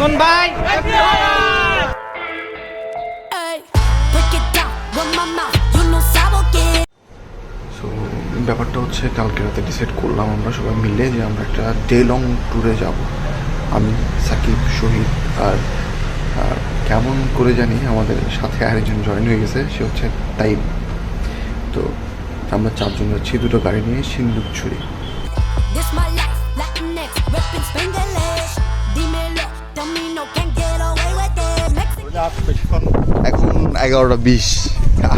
ইমন ভাই সো ব্যাপারটা হচ্ছে কালকে রাতে ডিসাইড করলাম আমরা সবাই মিলে যে আমরা একটা ডে লং ট্যুরে যাব। আমি, সাকিব, শহীদ আর কেমন করে জানি আমাদের সাথে আরেকজন জয়েন হয়ে গেছে, সে হচ্ছে তাইব। তো আমরা চারজন যাচ্ছি দুটো গাড়ি নিয়ে সিন্দুকছড়ি। এখন 11:20,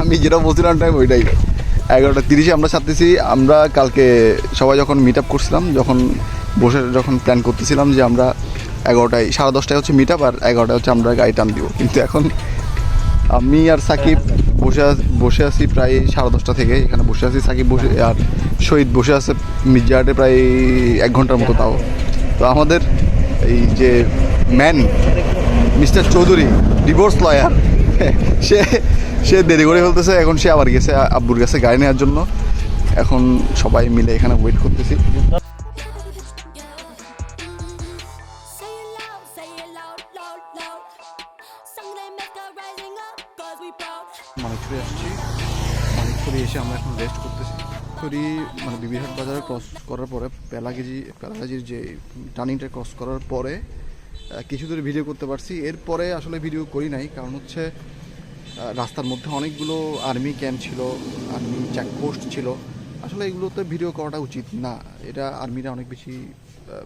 আমি যেটা বলছিলাম টাইম ওইটাই 11:30 আমরা ছাড়তেছি। আমরা কালকে সবাই যখন মিট আপ করছিলাম, যখন প্ল্যান করতেছিলাম যে আমরা 11টায় 10:30 হচ্ছে মিট আপ আর 11টায় হচ্ছে আমরা গাড়ি টান দিব, কিন্তু এখন আমি আর সাকিব বসে আছি প্রায় 10:30 থেকে এখানে বসে আছি। সাকিব বসে আর শহীদ বসে আছে মির্জাহাটে প্রায় 1 ঘন্টার মতো। তাও তো আমাদের এই যে man mister Chowdhury, divorce lawyer, সে দেরি করে ফেলতেছে। এখন সে আবার গেছে আব্বুর কাছে গাড়ি নেওয়ার জন্য। এখন সবাই মিলে এখানে ওয়েট করতেছি। মানিকছড়ি আসছি, মানিকছড়ি এসে আমরা এখন রেস্ট করতেছি। মানে বিবিরহাট বাজারে ক্রস করার পরে পেলাগাজির যে টার্নিংটা ক্রস করার পরে কিছু দূরে ভিডিও করতে পারছি। এরপরে আসলে ভিডিও করি নাই, কারণ হচ্ছে রাস্তার মধ্যে অনেকগুলো আর্মি ক্যাম্প ছিল, আর্মি চেকপোস্ট ছিল। আসলে এগুলোতে ভিডিও করাটা উচিত না। এটা আর্মিরা অনেক বেশি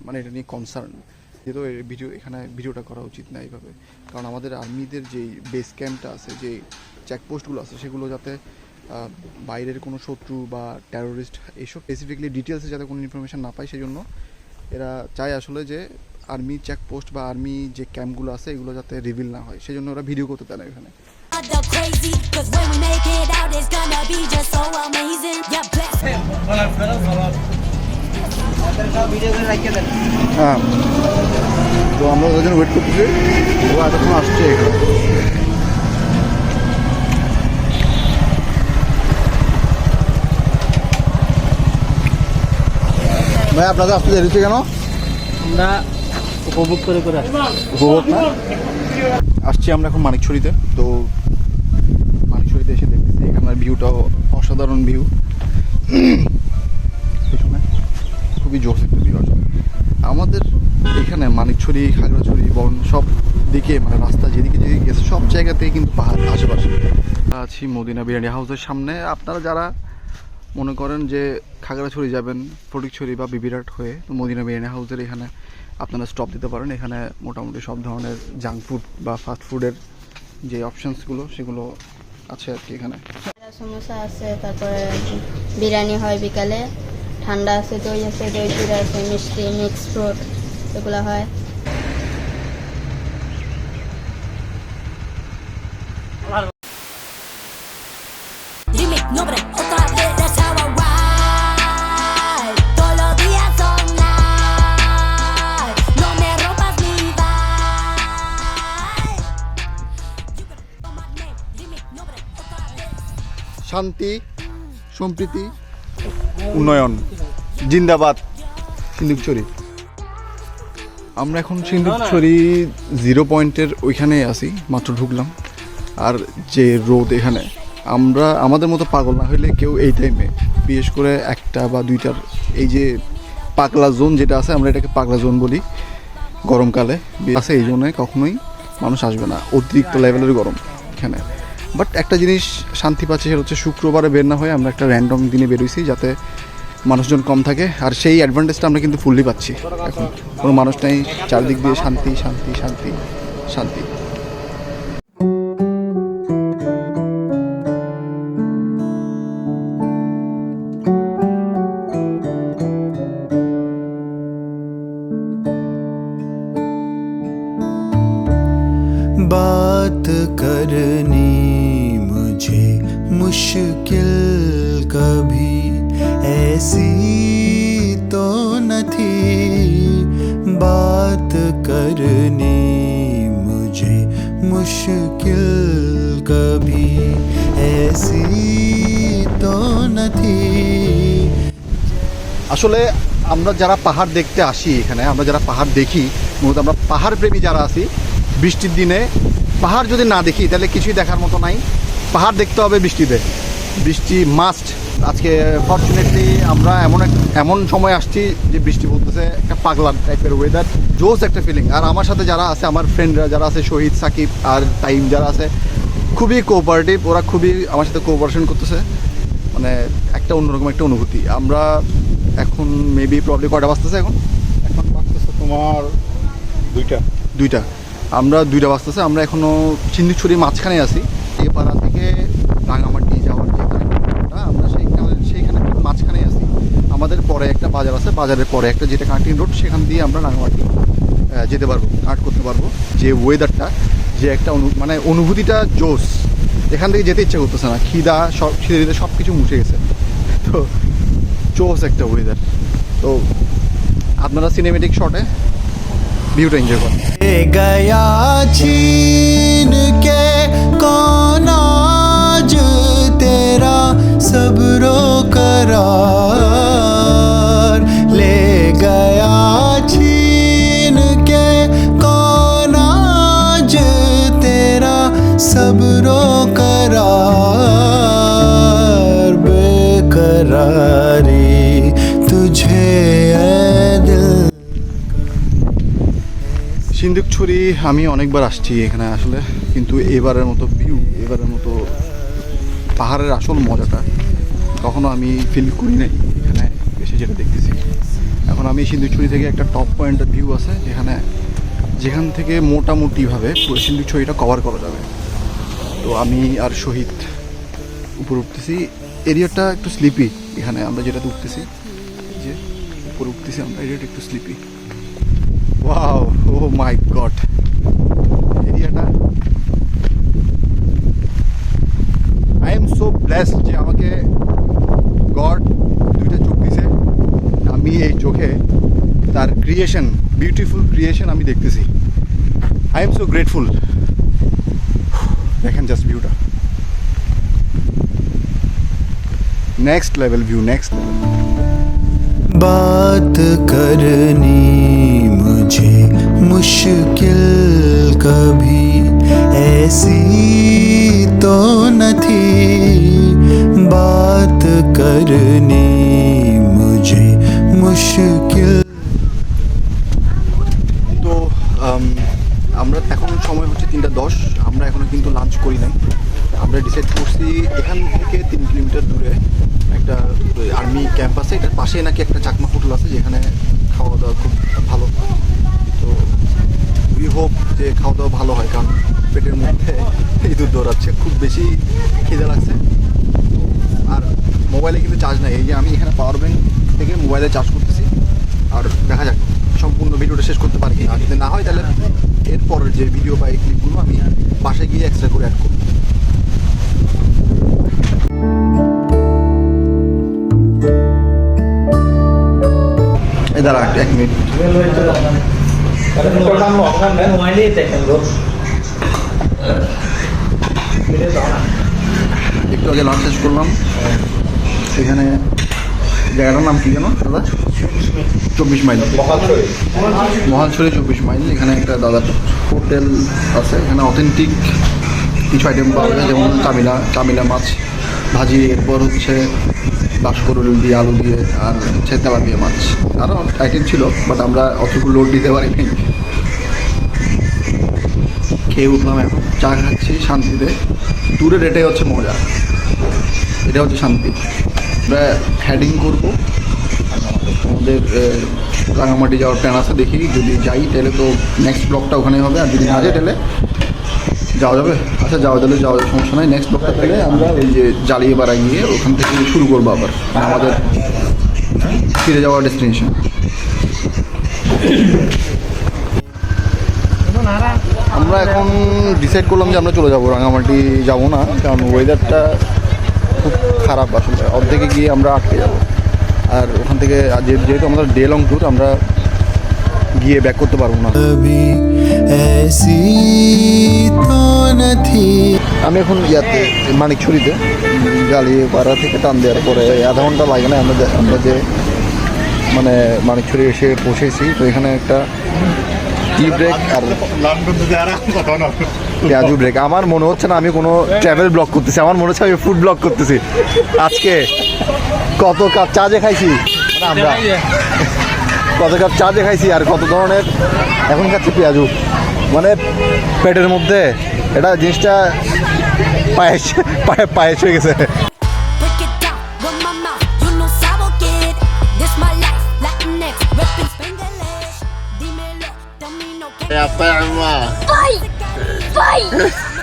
মানে এটা নিয়ে কনসার্ন, যেহেতু এখানে ভিডিওটা করা উচিত না এইভাবে। কারণ আমাদের আর্মিদের যেই বেস ক্যাম্পটা আছে, যে চেকপোস্টগুলো আছে, সেগুলো যাতে বাইরের কোনো শত্রু বা টেরোরিস্ট এইসব স্পেসিফিকলি ডিটেলসে যাতে কোনো ইনফরমেশান না পায়, সেই জন্য এরা চায় আসলে যে আর্মি চেকপোস্ট বা আর্মি যে ক্যাম্পগুলো আছে এগুলো যাতে রিভিল না হয়, সেই জন্য ওরা ভিডিও করতে দেয় না এখানে। হ্যাঁ, তো আমরা ওদের জন্য ওয়েট করতেছি। ও এতক্ষণ আসছে এখানে। ভাই আপনাদের আসতে দেরি হচ্ছে কেন? আমরা উপভোগ করে উপভোগ না আসছি আমরা এখন মানিকছড়িতে। তো মানিকছড়িতে এসে দেখতেছি এখানের ভিউটাও অসাধারণ ভিউ। পেছনে খুবই জোর একটা ভিউ আসলে। আমাদের এখানে মানিকছড়ি, খাগড়াছড়ি, বন সব দিকে মানে রাস্তা যেদিকে গেছে সব জায়গাতেই কিন্তু পাহাড় আশেপাশে। আছি মদিনা বিরিয়ানি হাউসের সামনে। আপনারা যারা মনে করেন যে খাগড়াছড়ি যাবেন ফটিকছড়ি বা বিবিরহাট হয়ে, তো মদিনা বিরিয়ানি হাউসের এখানে আপনারা স্টপ দিতে পারেন। এখানে মোটামুটি সব ধরনের জাঙ্ক ফুড বা ফাস্ট ফুডের যে অপশানসগুলো সেগুলো আছে আর কি। এখানে সমোসা আছে, তারপরে বিরিয়ানি হয় বিকালে, ঠান্ডা আছে, দই আছে, দই চিড়া আছে, মিষ্টি, মিক্স ফ্রুট এগুলো হয়। শান্তি, সম্প্রীতি, উন্নয়ন জিন্দাবাদ সিন্দুকছড়ি। আমরা এখন সিন্দুকছড়ি 0 পয়েন্টের ওইখানে আছি, মাত্র ঢুকলাম। আর যে রোদ এখানে, আমাদের মতো পাগল না হইলে কেউ এই টাইমে, বিশেষ করে 1টা বা 2টার এই যে পাগলা জোন যেটা আছে, আমরা এটাকে পাগলা জোন বলি, গরমকালে আছে, এই জন্যে কখনোই মানুষ আসবে না, অতিরিক্ত লেভেলের গরম এখানে। বাট একটা জিনিস শান্তি পাচ্ছে, সেটা হচ্ছে শুক্রবারে বের না হয়ে আমরা একটা র্যান্ডম দিনে বেরোইছি যাতে মানুষজন কম থাকে। আর সেই অ্যাডভান্টেজটা আমরা কিন্তু ফুললি পাচ্ছি। এখন কোনো মানুষ নেই, চারদিক দিয়ে শান্তি শান্তি শান্তি শান্তি। बात करनी मुझे मुश्किल कभी ऐसी तो न थी, बात करनी मुझे मुश्किल कभी ऐसी तो न थी। আসলে আমরা যারা পাহাড় দেখতে আসি এখানে, আমরা যারা পাহাড় দেখি, মূলত আমরা পাহাড় প্রেমী যারা আছি, বৃষ্টির দিনে পাহাড় যদি না দেখি তাহলে কিছুই দেখার মতো নাই। পাহাড় দেখতে হবে বৃষ্টিতে, বৃষ্টি মাস্ট। আজকে ফর্চুনেটলি আমরা এমন সময় আসছি যে বৃষ্টি পড়তেছে, একটা পাগলা টাইপের ওয়েদার, জোস একটা ফিলিং। আর আমার সাথে যারা আছে, আমার ফ্রেন্ডরা যারা আছে, শহীদ, সাকিব আর টাইম যারা আছে, খুবই কোঅপারেটিভ, ওরা খুবই আমার সাথে কোঅপারেশন করতেছে, মানে একটা অন্যরকম একটা অনুভূতি। আমরা এখন মেবি প্রবলি কয়টা বাজতেছে এখন বাজতেছে তোমার 2টা। আমরা 2টা বাজতেছে। আমরা এখনও সিন্ধুকছড়ি মাঝখানে আছি, এই পাড়া থেকে রাঙামাটি যাওয়ার যে কানেক্টিংটা, আমরা সেইখানে মাঝখানে আছি। আমাদের পরে একটা বাজার আছে, বাজারের পরে একটা যেটা কানেক্টিং রোড, সেখান দিয়ে আমরা রাঙামাটি যেতে পারবো, কানেক্ট করতে পারবো। যে ওয়েদারটা, যে একটা মানে অনুভূতিটা জোস, এখান থেকে যেতে ইচ্ছে করতেছে না, খিদে সব কিছু মুছে গেছে। তো জোস একটা ওয়েদার। তো আপনারা সিনেমেটিক শটে ভিউটা এনজয় করেন। गया छीन के कौन आज तेरा सब्रो करार, ले गया छीन के कौन आज तेरा सब्रो करार, बेकरारी तुझे ऐ दिल। সিন্ধুকছড়ি আমি অনেকবার আসছি এখানে আসলে, কিন্তু এবারের মতো ভিউ, এবারের মতো পাহাড়ের আসল মজাটা কখনো আমি ফিল করি নাই এখানে এসে যেটা দেখতেছি। এখন আমি সিন্ধুকছড়ি থেকে একটা টপ পয়েন্টের ভিউ আছে, যেখান থেকে মোটামুটিভাবে পুরো সিন্ধুকছড়িটা কভার করা যাবে। তো আমি আর শহীদ উপরে উঠতেছি। এরিয়াটা একটু স্লিপি, এখানে আমরা যেটাতে উঠতেছি, যে উপরে উঠতেছি আমরা, এরিয়াটা একটু স্লিপি। ওয়াও, ও মাই গড, এরিয়াটা আই এম সো ব্লেসড যে আমাকে গড 2টা চোখ দিছে। আমি এই চোখে তার ক্রিয়েশন, বিউটিফুল ক্রিয়েশন আমি দেখতেছি। I am so grateful. দেখেন জাস্ট ভিউটা, next level view, next level. बात करनी मुझे मुश्किल कभी ऐसी तो न थी, बात करनी मुझे मुश्किल। তো আমরা এখন সময় হচ্ছে 3:10, আমরা এখনও কিন্তু লাঞ্চ করি নাই। আমরা ডিসাইড করছি এখান থেকে 3 কিলোমিটার দূরে একটা আর্মি ক্যাম্প আছে, এটার পাশেই নাকি একটা চাকমা হোটেল আছে, যেখানে খাওয়া দাওয়া খুব ভালো। তো উই হোপ যে খাওয়া দাওয়া ভালো হয়, কারণ পেটের মধ্যে ইঁদুর দৌড়াচ্ছে, খুব বেশি খিদে লাগছে। আর মোবাইলে কিন্তু চার্জ নাই, এই যে আমি এখানে পাওয়ার ব্যাংক থেকে মোবাইলে চার্জ করতেছি। আর দেখা যাক সম্পূর্ণ ভিডিওটা শেষ করতে পারি, আর যদি না হয় তাহলে এরপরের যে ভিডিও বা এই ক্লিপগুলো আমি বাসায় গিয়ে এক্সট্রা করে অ্যাড করব। দাঁড়া 1 মিনিট। একটু আগে লাঞ্চ শেষ করলাম। এখানে জায়গাটার নাম কি যেন দাদা? 24 মাইল, মহালছড়ি 24 মাইল। এখানে একটা দাদা হোটেল আছে, এখানে অথেন্টিক কিছু আইটেম পাওয়া যায়, যেমন চামিলা মাছ ভাজি, এরপর হচ্ছে বাসকরুল দিয়ে, আলু দিয়ে, আর হচ্ছে তেলাপিয়া মাছ। আরও আইটেম ছিল, বাট আমরা অতটুকু লোড দিতে পারিনি। খেয়ে উঠলাম, এখন চা খাচ্ছি শান্তিতে। ট্যুরের এটাই হচ্ছে মজা, এটা হচ্ছে শান্তি। আমরা হেডিং করবো, আমাদের রাঙামাটি যাওয়ার প্ল্যান আছে। দেখি যদি যাই তাহলে তো নেক্সট ব্লগটা ওখানে হবে, আর যদি না যাই তাহলে যাওয়া যাবে। আচ্ছা যাওয়া যাবে, সমস্যা নাই। নেক্সট ব্লগটা তাহলে আমরা ওই যে জালিয়াপাড়া গিয়ে ওখান থেকে শুরু করবো আবার আমাদের ফিরে যাওয়ার ডেস্টিনেশন। আমরা এখন ডিসাইড করলাম যে আমরা চলে যাবো, রাঙামাটি যাবো না, কারণ ওয়েদারটা খুব খারাপ আসলে। অর্ধেকে গিয়ে আমরা আটকে যাবো, আর ওখান থেকে যেহেতু আমাদের ডে লং ট্যুর, আমরা গিয়ে ব্যাক করতে পারবো না। আমি এখন ইয়াতে মানিকছড়িতে, জালিয়াপাড়া থেকে টান দেওয়ার পরে আধা ঘন্টা লাগে না। আমরা যে মানে মানিকছড়ি এসে পৌঁছেছি, তো এখানে একটা টি ব্রেক আর পেঁয়াজু ব্রেক। আমার মনে হচ্ছে না আমি কোনো ট্রাভেল ব্লগ করতেছি, আমার মনে হচ্ছে আমি ফুড ব্লগ করতেছি। আজকে কত কাপ চা যে খাইছি মানে আমরা, কত কাপ চা যে খাইছি আর কত ধরনের এখন খাচ্ছি পেঁয়াজু, মানে পেটের মধ্যে এটা জিনিসটা পায়েস পায়েস হয়ে গেছে। Break it down with my mouth. You know Sabo kid. This my life. Latinx, reppin' Spanglish. Dímelo, tell me no. Fight! Fight!